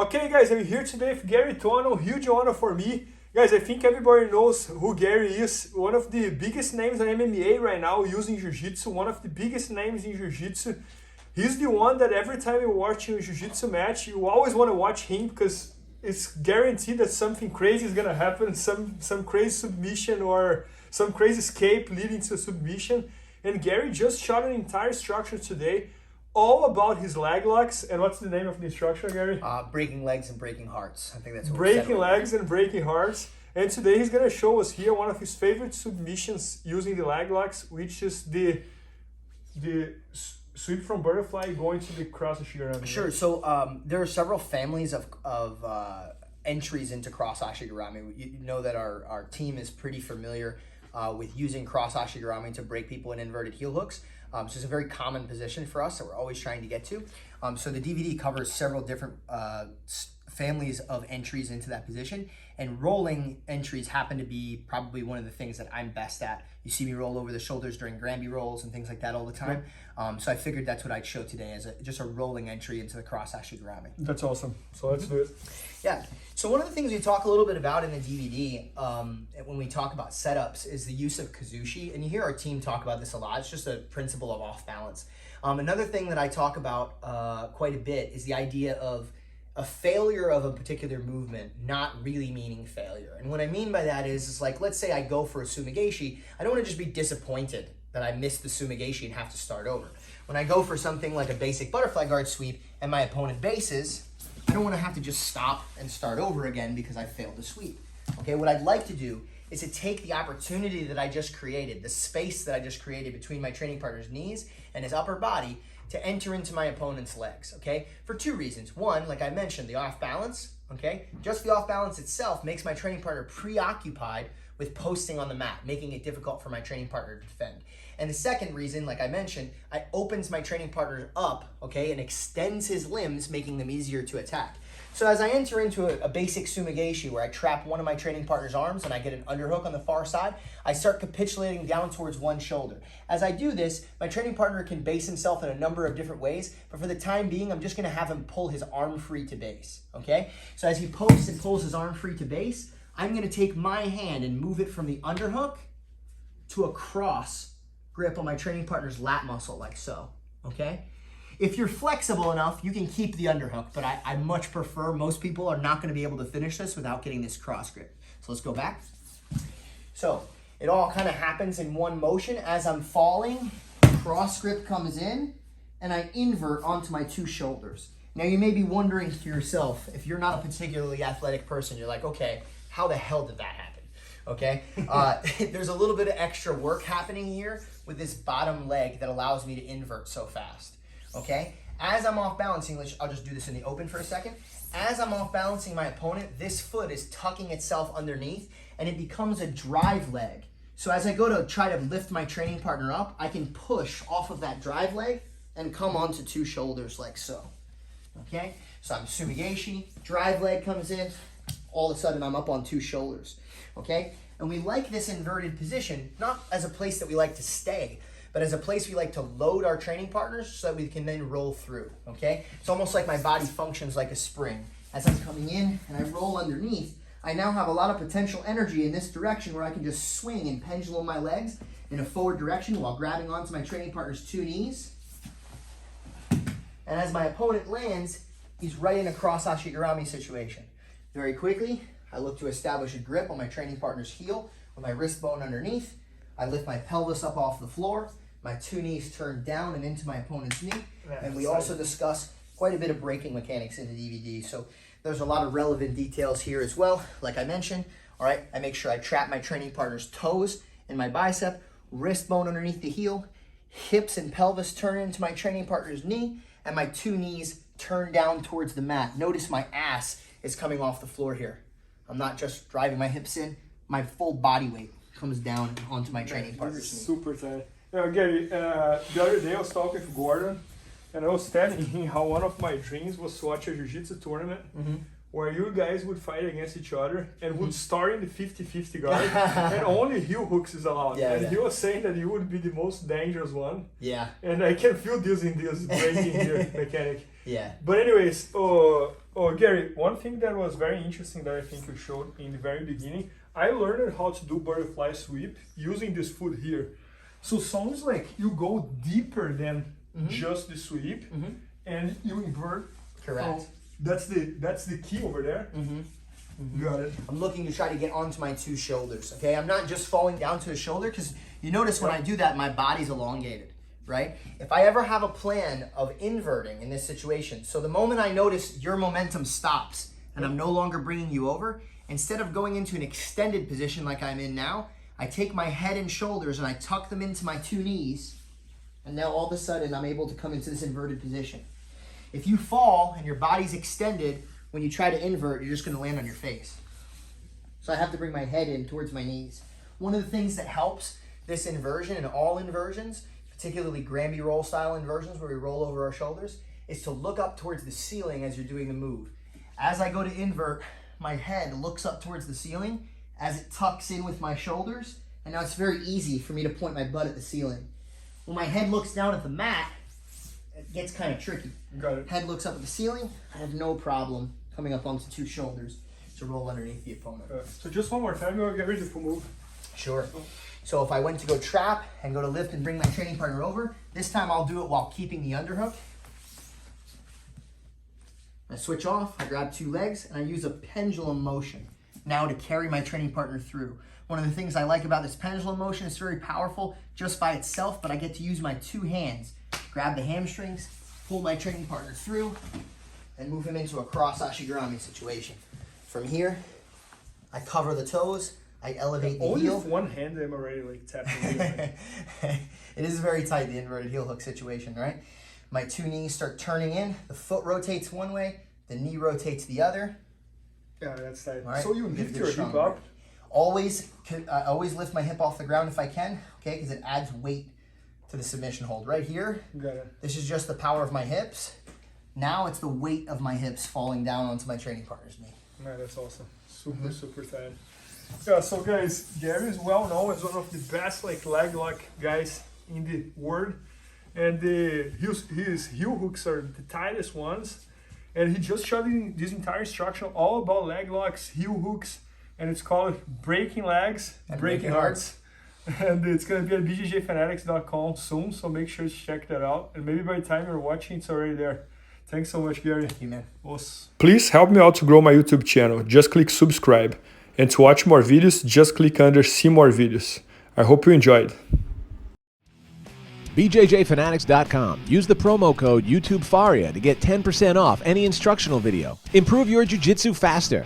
Okay, guys, I'm here today with Garry Tonon. Huge honor for me. Guys, I think everybody knows who Garry is. One of the biggest names in MMA right now using Jiu-Jitsu. One of the biggest names in Jiu-Jitsu. He's the one that every time you watch a Jiu-Jitsu match, you always want to watch him because it's guaranteed that something crazy is going to happen. Some crazy submission or some crazy escape leading to a submission. And Garry just shot an entire structure today all about his leg locks. And what's the name of the instructor, Garry? Breaking legs and breaking hearts. I think that's what Breaking legs and breaking hearts. And today he's going to show us here one of his favorite submissions using the leg locks, which is the sweep from butterfly going to the cross ashigurami. Sure. So there are several families of entries into cross ashigurami. You know that our team is pretty familiar with using cross ashigurami to break people in inverted heel hooks. So it's a very common position for us that we're always trying to get to. So the DVD covers several different families of entries into that position, and rolling entries happen to be probably one of the things that I'm best at. You see me roll over the shoulders during Granby rolls and things like that all the time. So I figured that's what I'd show today as just a rolling entry into the cross ashigurami. That's awesome. So let's do it. Yeah. So one of the things we talk a little bit about in the DVD when we talk about setups is the use of kazushi. And you hear our team talk about this a lot. It's just a principle of off balance. Another thing that I talk about quite a bit is the idea of a failure of a particular movement not really meaning failure. And what I mean by that is like, let's say I go for a sumigashi. I don't want to just be disappointed that I missed the sumigashi and have to start over. When I go for something like a basic butterfly guard sweep and my opponent bases, I don't want to have to just stop and start over again because I failed the sweep. Okay, what I'd like to do is to take the opportunity that I just created, the space that I just created between my training partner's knees and his upper body, to enter into my opponent's legs, okay? For two reasons. One, like I mentioned, the off balance, okay? Just the off balance itself makes my training partner preoccupied with posting on the mat, making it difficult for my training partner to defend. And the second reason, like I mentioned, it opens my training partner up, okay, and extends his limbs, making them easier to attack. So as I enter into a basic sumigashi where I trap one of my training partner's arms and I get an underhook on the far side, I start capitulating down towards one shoulder. As I do this, my training partner can base himself in a number of different ways, but for the time being, I'm just gonna have him pull his arm free to base, okay? So as he posts and pulls his arm free to base, I'm gonna take my hand and move it from the underhook to a cross grip on my training partner's lat muscle like so, okay? If you're flexible enough, you can keep the underhook, but I much prefer, most people are not gonna be able to finish this without getting this cross grip. So let's go back. So it all kind of happens in one motion. As I'm falling, cross grip comes in and I invert onto my two shoulders. Now you may be wondering to yourself, if you're not a particularly athletic person, you're like, okay, how the hell did that happen? Okay, there's a little bit of extra work happening here with this bottom leg that allows me to invert so fast. Okay, as I'm off balancing, I'll just do this in the open for a second. As I'm off balancing my opponent, this foot is tucking itself underneath and it becomes a drive leg. So as I go to try to lift my training partner up, I can push off of that drive leg and come onto two shoulders like so. Okay, so I'm sumigashi, drive leg comes in, all of a sudden I'm up on two shoulders. Okay, and we like this inverted position, not as a place that we like to stay, but as a place we like to load our training partners so that we can then roll through, okay? It's almost like my body functions like a spring. As I'm coming in and I roll underneath, I now have a lot of potential energy in this direction where I can just swing and pendulum my legs in a forward direction while grabbing onto my training partner's two knees. And as my opponent lands, he's right in a cross ashigurami situation. Very quickly, I look to establish a grip on my training partner's heel with my wrist bone underneath. I lift my pelvis up off the floor. My two knees turn down and into my opponent's knee. And we also discuss quite a bit of braking mechanics in the DVD. So there's a lot of relevant details here as well. Like I mentioned, all right, I make sure I trap my training partner's toes in my bicep, wrist bone underneath the heel, hips and pelvis turn into my training partner's knee, and my two knees turn down towards the mat. Notice my ass is coming off the floor here. I'm not just driving my hips in, my full body weight comes down onto my training partner's knee. Super tight. Garry, the other day I was talking with Gordon and I was telling him how one of my dreams was to watch a jiu-jitsu tournament where you guys would fight against each other and would start in the 50-50 guard and only heel hooks is allowed. He was saying that you would be the most dangerous one. Yeah. And I can feel this in this breaking here mechanic. Yeah. But anyways, Oh, Gary, one thing that was very interesting that I think you showed in the very beginning, I learned how to do butterfly sweep using this foot here. So sounds like you go deeper than just the sweep, and you invert. Correct. So that's the key over there. Got it. I'm looking to try to get onto my two shoulders, okay? I'm not just falling down to the shoulder, because you notice when I do that, my body's elongated, right? If I ever have a plan of inverting in this situation, so the moment I notice your momentum stops and I'm no longer bringing you over, instead of going into an extended position like I'm in now, I take my head and shoulders and I tuck them into my two knees, and now all of a sudden I'm able to come into this inverted position. If you fall and your body's extended, when you try to invert, you're just going to land on your face. So I have to bring my head in towards my knees. One of the things that helps this inversion and all inversions, particularly Granby roll style inversions where we roll over our shoulders, is to look up towards the ceiling as you're doing the move. As I go to invert, my head looks up towards the ceiling as it tucks in with my shoulders, and now it's very easy for me to point my butt at the ceiling. When my head looks down at the mat, it gets kind of tricky. Got it. Head looks up at the ceiling, I have no problem coming up onto two shoulders to roll underneath the opponent. So just one more time, you'll get ready to move. Sure. So if I went to go trap and go to lift and bring my training partner over, this time I'll do it while keeping the underhook. I switch off, I grab two legs, and I use a pendulum motion now to carry my training partner through. One of the things I like about this pendulum motion, it's very powerful just by itself, but I get to use my two hands, grab the hamstrings, pull my training partner through, and move him into a cross ashigarami situation. From here, I cover the toes, I elevate the Only heel. with one hand I'm already like tapping. It is very tight, the inverted heel hook situation, right? My two knees start turning in, the foot rotates one way, the knee rotates the other. Yeah, that's tight. All right? So you Give lift it a your strong hip up. I always lift my hip off the ground if I can, okay, because it adds weight to the submission hold. Right here, Got it. this is just the power of my hips. Now it's the weight of my hips falling down onto my training partner's knee. Man, that's awesome. Super tight. Yeah, so guys, Gary is well known as one of the best like leg lock guys in the world, and his heel hooks are the tightest ones. And he just showed this entire instruction all about leg locks, heel hooks, and it's called Breaking Legs, Breaking Hearts. And it's going to be at IBJJFanatics.com soon, so make sure to check that out. And maybe by the time you're watching, it's already there. Thanks so much, Gary. Thank you, man. Please help me out to grow my YouTube channel. Just click subscribe. And to watch more videos, just click under see more videos. I hope you enjoyed. IBJJFanatics.com. Use the promo code YouTubeFaria to get 10% off any instructional video. Improve your jiu-jitsu faster.